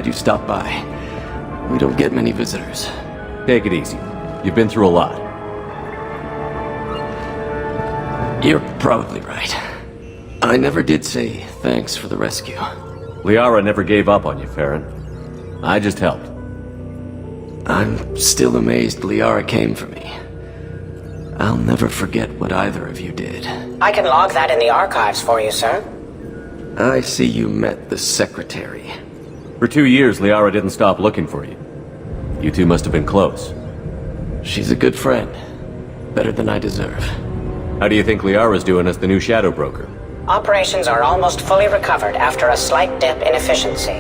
glad you stopped by. We don't get many visitors. Take it easy. You've been through a lot. You're probably right. I never did say thanks for the rescue. Liara never gave up on you, Farron. I just helped. I'm still amazed Liara came for me. I'll never forget what either of you did. I can log that in the archives for you, sir. I see you met the secretary. For 2 years, Liara didn't stop looking for you. You two must have been close. She's a good friend. Better than I deserve. How do you think Liara's doing as the new shadow broker? Operations are almost fully recovered after a slight dip in efficiency.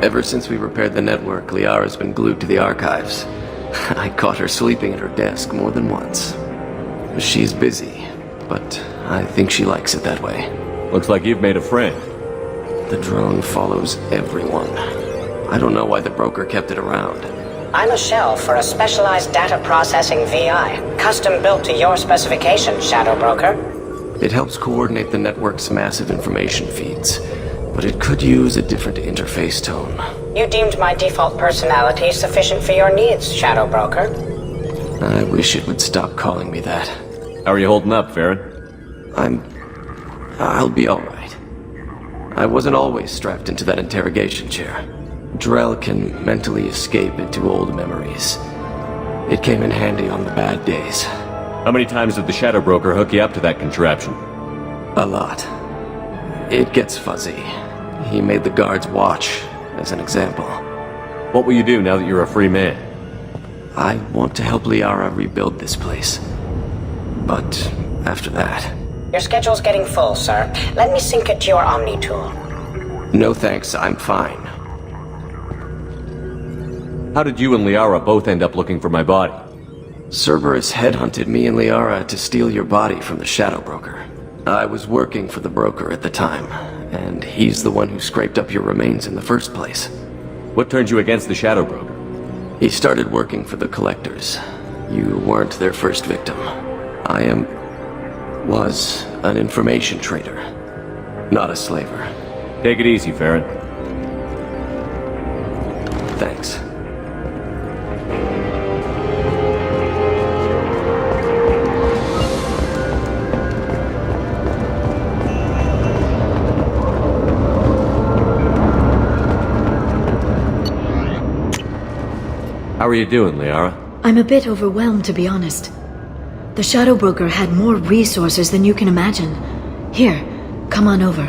Ever since we repaired the network, Liara's been glued to the archives. I caught her sleeping at her desk more than once. She's busy, but I think she likes it that way. Looks like you've made a friend. The drone follows everyone. I don't know why the broker kept it around. I'm a shell for a specialized data processing VI, custom built to your specifications, Shadow Broker. It helps coordinate the network's massive information feeds, but it could use a different interface tone. You deemed my default personality sufficient for your needs, Shadow Broker. I wish it would stop calling me that. How are you holding up, Farron? I'll be alright. I wasn't always strapped into that interrogation chair. Drell can mentally escape into old memories. It came in handy on the bad days. How many times did the shadow broker hook you up to that contraption? A lot. It gets fuzzy. He made the guards watch, as an example. What will you do now that you're a free man? I want to help Liara rebuild this place. But after that... Your schedule's getting full, sir. Let me sync it to your Omni tool. No thanks, I'm fine. How did you and Liara both end up looking for my body? Cerberus headhunted me and Liara to steal your body from the Shadow Broker. I was working for the broker at the time, and he's the one who scraped up your remains in the first place. What turned you against the Shadow Broker? He started working for the Collectors. You weren't their first victim. Was an information trader, not a slaver. Take it easy, Farron. Thanks. How are you doing, Liara? I'm a bit overwhelmed, to be honest. The Shadow Broker had more resources than you can imagine. Here, come on over.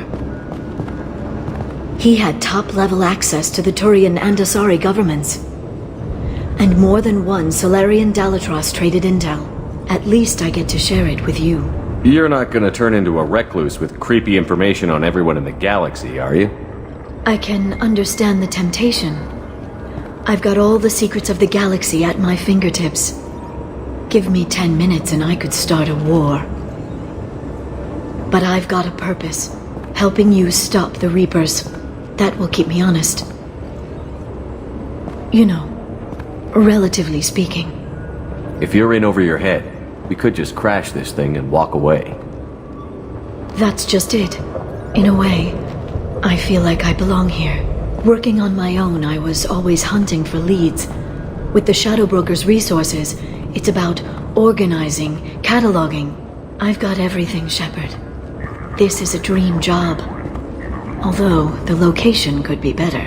He had top-level access to the Turian and Asari governments. And more than one Solarian Dalatros traded intel. At least I get to share it with you. You're not gonna turn into a recluse with creepy information on everyone in the galaxy, are you? I can understand the temptation. I've got all the secrets of the galaxy at my fingertips. Give me 10 minutes and I could start a war. But I've got a purpose. Helping you stop the Reapers. That will keep me honest. You know, relatively speaking. If you're in over your head, we could just crash this thing and walk away. That's just it. In a way, I feel like I belong here. Working on my own, I was always hunting for leads. With the Shadow Broker's resources, it's about organizing, cataloging. I've got everything, Shepard. This is a dream job. Although, the location could be better.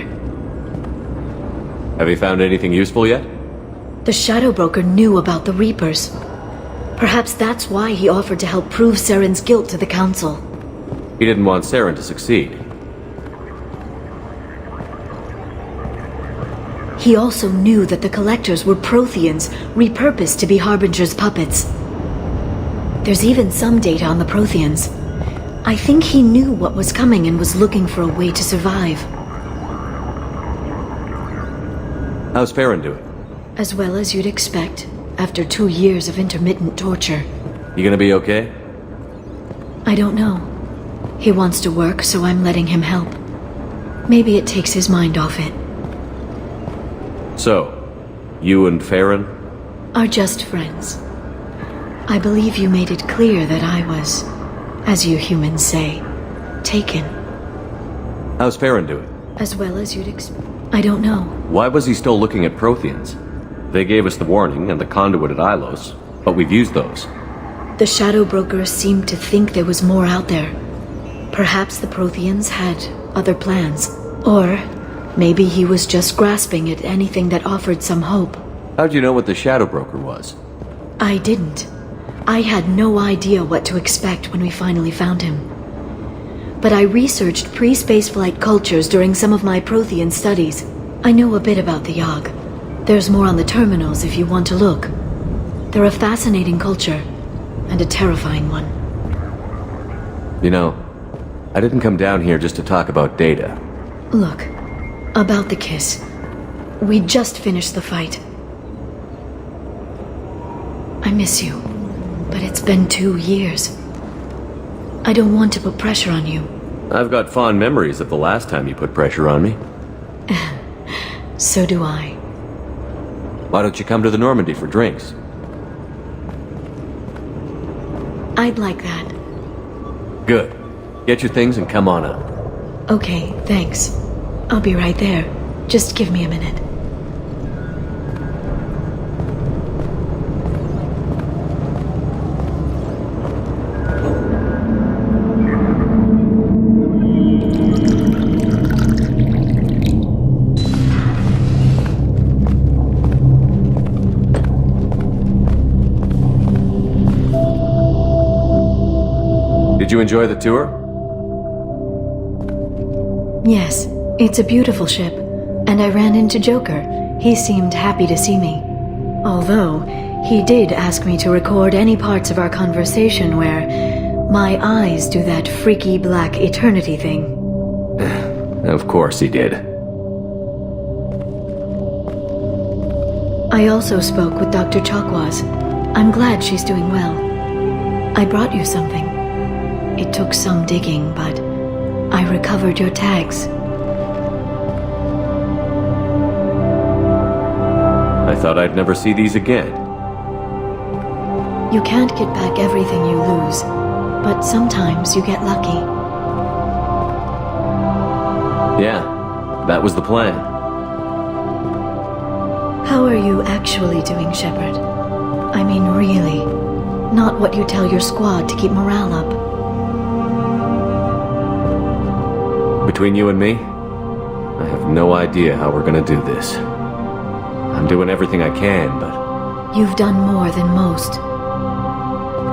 Have you found anything useful yet? The Shadow Broker knew about the Reapers. Perhaps that's why he offered to help prove Saren's guilt to the Council. He didn't want Saren to succeed. He also knew that the Collectors were Protheans, repurposed to be Harbinger's puppets. There's even some data on the Protheans. I think he knew what was coming and was looking for a way to survive. How's Farron doing? As well as you'd expect, after 2 years of intermittent torture. You gonna be okay? I don't know. He wants to work, so I'm letting him help. Maybe it takes his mind off it. So, you and Farron? Are just friends. I believe you made it clear that I was, as you humans say, taken. How's Farron doing? As well as you'd expect. I don't know. Why was he still looking at Protheans? They gave us the warning and the conduit at Ilos, but we've used those. The Shadow Brokers seemed to think there was more out there. Perhaps the Protheans had other plans. Or maybe he was just grasping at anything that offered some hope. How'd you know what the Shadow Broker was? I didn't. I had no idea what to expect when we finally found him. But I researched pre-spaceflight cultures during some of my Prothean studies. I know a bit about the Yogg. There's more on the terminals if you want to look. They're a fascinating culture, and a terrifying one. You know, I didn't come down here just to talk about Data. Look, about the kiss. We just finished the fight. I miss you, but it's been 2 years. I don't want to put pressure on you. I've got fond memories of the last time you put pressure on me. So do I. Why don't you come to the Normandy for drinks? I'd like that. Good. Get your things and come on up. Okay, thanks. I'll be right there. Just give me a minute. Did you enjoy the tour? Yes, it's a beautiful ship. And I ran into Joker. He seemed happy to see me. Although, he did ask me to record any parts of our conversation where my eyes do that freaky black eternity thing. Of course he did. I also spoke with Dr. Chakwas. I'm glad she's doing well. I brought you something. It took some digging, but I recovered your tags. I thought I'd never see these again. You can't get back everything you lose, but sometimes you get lucky. Yeah, that was the plan. How are you actually doing, Shepard? I mean, really. Not what you tell your squad to keep morale up. Between you and me, I have no idea how we're gonna do this. I'm doing everything I can, but... You've done more than most.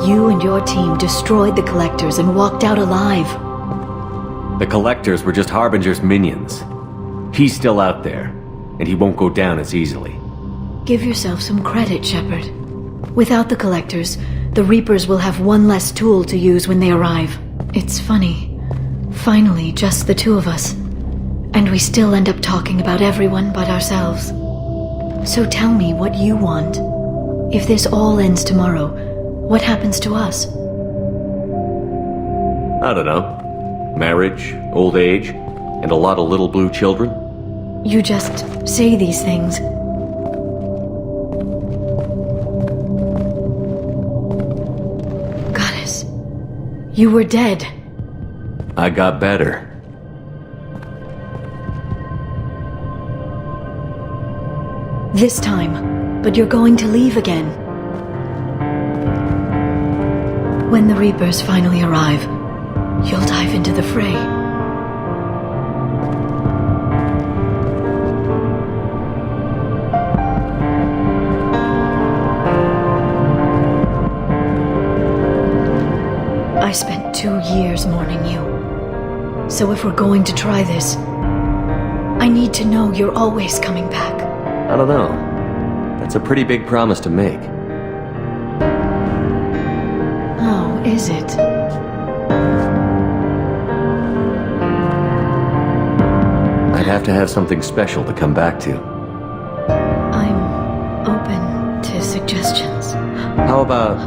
You and your team destroyed the Collectors and walked out alive. The Collectors were just Harbinger's minions. He's still out there, and he won't go down as easily. Give yourself some credit, Shepard. Without the Collectors, the Reapers will have one less tool to use when they arrive. It's funny. Finally, just the two of us. And we still end up talking about everyone but ourselves. So tell me what you want. If this all ends tomorrow, what happens to us? I don't know. Marriage, old age, and a lot of little blue children. You just say these things. Goddess, you were dead. I got better. This time, but you're going to leave again. When the Reapers finally arrive, you'll dive into the fray. I spent 2 years mourning you. So if we're going to try this, I need to know you're always coming back. I don't know. That's a pretty big promise to make. Oh, is it? I'd have to have something special to come back to. I'm open to suggestions. How about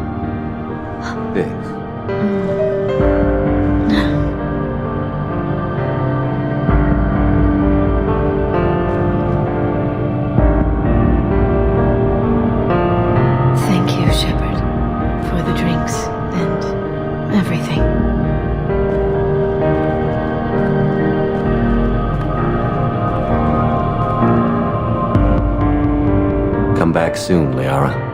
this? Thank you, Shepard, for the drinks and everything. back soon, Liara.